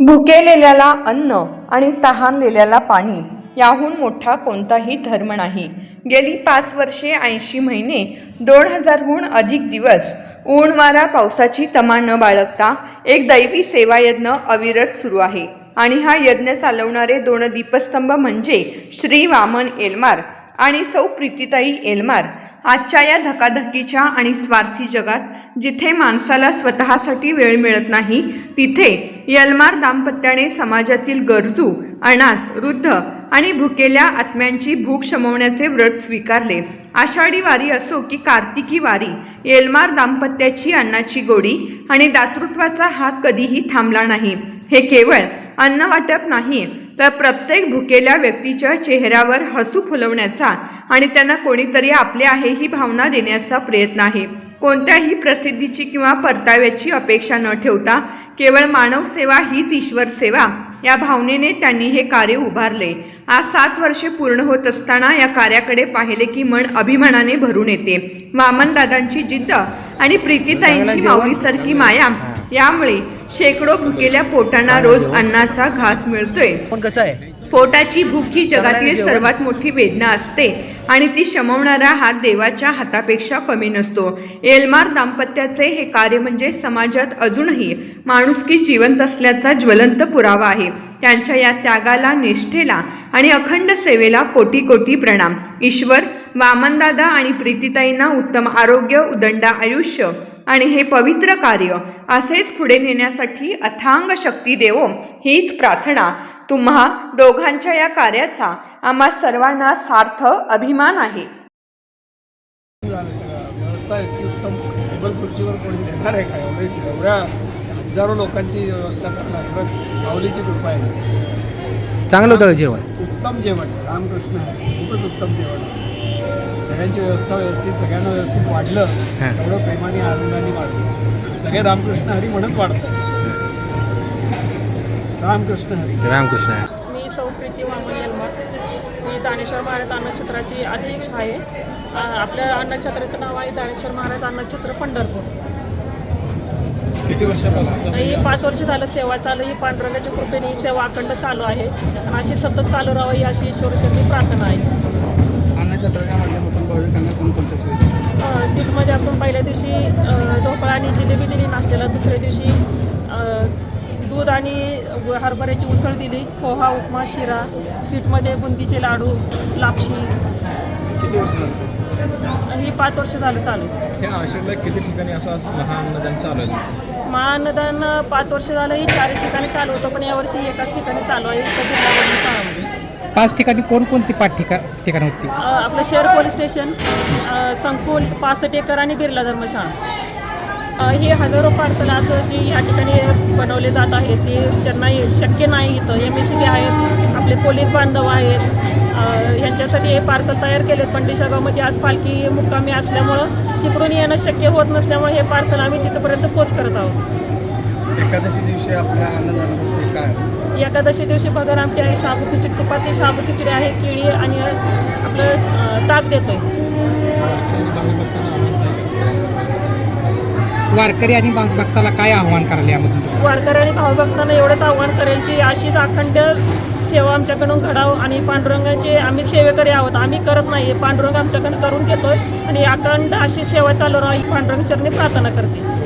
भुकेलेल्याला अन्न आणि तहानलेल्याला पाणी याहून मोठा कोणताही धर्म नाही। गेली 5 वर्षे 80 महिने 2000हून अधिक दिवस ऊन वारा पावसाची तमा न बाळगता एक दैवी सेवायज्ञ अविरत सुरू आहे। आणि हा यज्ञ चालवणारे 2 दीपस्तंभ म्हणजे श्री वामन एलमार आणि सौ प्रीतीताई एलमार। आजच्या या धकाधकीच्या आणि स्वार्थी जगात जिथे माणसाला स्वतःसाठी वेळ मिळत नाही, तिथे एलमार दाम्पत्याने समाजातील गरजू, अनाथ, वृद्ध आणि भुकेल्या आत्म्यांची भूक शमवण्याचे व्रत स्वीकारले। आषाढी वारी असो की कार्तिकी वारी, एलमार दाम्पत्याची अन्नाची गोडी आणि दातृत्वाचा हात कधीही थांबला नाही। हे केवळ अन्न वाटप नाही, तर प्रत्येक भुकेल्या व्यक्तीच्या चेहऱ्यावर हसू फुलवण्याचा आणि त्यांना कोणीतरी आपले आहे ही भावना देण्याचा प्रयत्न आहे। कोणत्याही प्रसिद्धीची किंवा परताव्याची अपेक्षा न ठेवता केवळ मानव सेवा हीच ईश्वर सेवा या भावनेने त्यांनी हे कार्य उभारले। आज 7 वर्षे पूर्ण होत असताना या कार्याकडे पाहिले की मन अभिमानाने भरून येते। वामनदादांची जिद्द आणि प्रीतीताईंची माऊलीसारखी माया यामुळे शेकडो भुकेल्या पोटांना रोज अन्नाचा घास मिळतोय। कसं आहे, पोटाची भूक ही जगातील सर्वात मोठी वेदना असते आणि ती शमवणारा हात देवाच्या हातापेक्षा कमी नसतो। एलमार दाम्पत्याचे हे कार्य म्हणजे समाजात अजूनही माणुसकी जिवंत असल्याचा ज्वलंत पुरावा आहे। त्यांच्या या त्यागाला, निष्ठेला आणि अखंड सेवेला कोटी कोटी प्रणाम। ईश्वर वामनदादा आणि प्रीतीताईंना उत्तम आरोग्य, उदंड आयुष्य आणि हे पवित्र कार्य असेच पुढे नेण्यासाठी अथांग शक्ती देवो हीच प्रार्थना। तुम्हा दोघांच्या या कार्याचा आम्हा सर्वांना सार्थ अभिमान आहे। व्यवस्था इतकी उत्तम, टेबल खुर्चीवर कोणी देणार आहे का? एवढ्या हजारो लोकांची व्यवस्था करणं खरंच माऊलीची कृपा आहे। चांगलं होतं जेवण, उत्तम जेवण, रामकृष्ण खूपच उत्तम जेवण। सगळ्यांची व्यवस्था व्यवस्थित, सगळ्यांना व्यवस्थित वाढलं, एवढं प्रेमाने आनंदाने वाढलं। सगळे रामकृष्ण हरी म्हणत वाढतात। रामकृष्ण हरी। रामकृष्ण। मी सौ प्रीती वामन एलमार, मी दानेश्वर महाराज अन्नछत्राची अध्यक्ष आहे। आपल्या अन्नछत्राचं नाव आहे दानेश्वर महाराज अन्नछत्र पंढरपूर। किती वर्षापासून? ही 5 वर्ष झालं सेवा चालू। ही पांडुरंगाच्या कृपेने ही सेवा अखंड चालू आहे आणि अशी सतत चालू राहावी अशी ईश्वरचरणी प्रार्थना आहे। अन्नछत्राच्या माध्यमातून भाविकांना कोणकोणत्या सुविधा? सीटमध्ये आपण पहिल्या दिवशी ढोकळा आणि जिलेबी दिली नाश्त्याला, दुसऱ्या दिवशी दूध आणि हरभऱ्याची उसळ दिली, पोहा, उपमा, शिरा, सीटमध्ये बुंदीचे लाडू, लापशी। किती वर्ष झाली? ही 5 वर्ष झालं चालू। हे आषाढला किती ठिकाणी असं महाअन्नदान चालू आहे? महाअन्नदान 5 वर्ष झालं ही 4 ठिकाणी चालू होतं, पण यावर्षी एकाच ठिकाणी चालू आहे शाळामध्ये। 5 ठिकाणी कोणकोणती ठिकाणं होती? आपलं शहर पोलीस स्टेशन, संकुल, 65 एकर आणि बिर्ला धर्मशाळा। हे हजारो पार्सल असं जे या ठिकाणी बनवले जात आहे ते ज्यांना शक्य नाही, इथं MSCB आहेत, आपले पोलीस बांधव आहेत, यांच्यासाठी हे पार्सल तयार केलेत। पंडिशागावमध्ये आज पालखी मुक्कामी असल्यामुळं तिकडून येणं शक्य होत नसल्यामुळे हे पार्सल आम्ही तिथंपर्यंत पोच करत आहोत। एकादशी दिवशी आपल्या अन्नदानामध्ये काय असतं? एकादशी दिवशी भगर आमटी आहे, शाबू खिचडी, तुपातली शाबू खिचडी आहे, केळी आणि आपलं ताक देतोय। वारकरी आणि भक्ताला काय आव्हान करायला यामधून? वारकरी आणि भावभक्तांना एवढंच आव्हान करेल की अशीच अखंड सेवा आमच्याकडून घडावं आणि पांडुरंगाचे आम्ही सेवेकरी आहोत, आम्ही करत नाही, पांडुरंग आमच्याकडे करून घेतोय आणि अखंड अशी सेवा चालू राहावी पांडुरंग चरणी प्रार्थना करते।